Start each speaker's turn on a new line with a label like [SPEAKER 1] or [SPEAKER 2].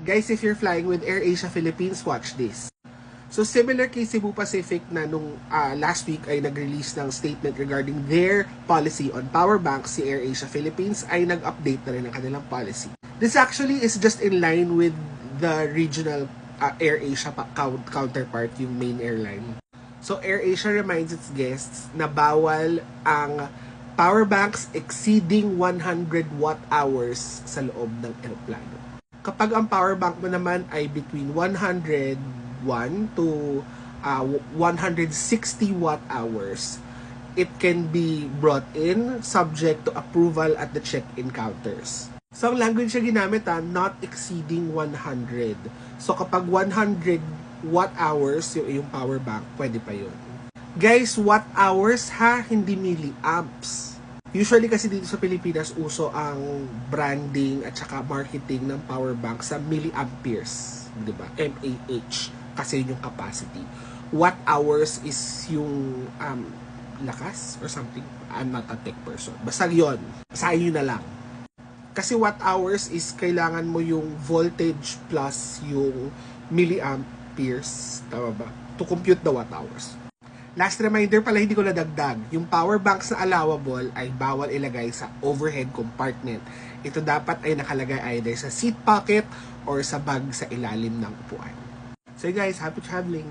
[SPEAKER 1] Guys, if you're flying with AirAsia Philippines, watch this. So similar kay Cebu Pacific na nung last week ay nag-release ng statement regarding their policy on power banks, si AirAsia Philippines ay nag-update na rin ng kanilang policy. This actually is just in line with the regional AirAsia counterpart, yung main airline. So AirAsia reminds its guests na bawal ang power banks exceeding 100 watt-hours sa loob ng eroplano. Kapag ang power bank mo naman ay between 101 to 160 watt-hours, it can be brought in subject to approval at the check-in counters. So, ang language na ginamit not exceeding 100. So, kapag 100 watt-hours yung power bank, pwede pa yun. Guys, watt-hours hindi milliamps. Usually kasi dito sa Pilipinas, uso ang branding at saka marketing ng power bank sa milliamperes. Diba? mAh. Kasi yun yung capacity. Watt-hours is yung lakas or something. I'm not a tech person. Basta yun. Basahin nyo na lang. Kasi watt-hours is kailangan mo yung voltage plus yung milliamperes. Tama ba? To compute the watt-hours. Last reminder pala, hindi ko nadagdag. Yung power banks na allowable ay bawal ilagay sa overhead compartment. Ito dapat ay nakalagay either sa seat pocket or sa bag sa ilalim ng upuan. So guys, happy traveling!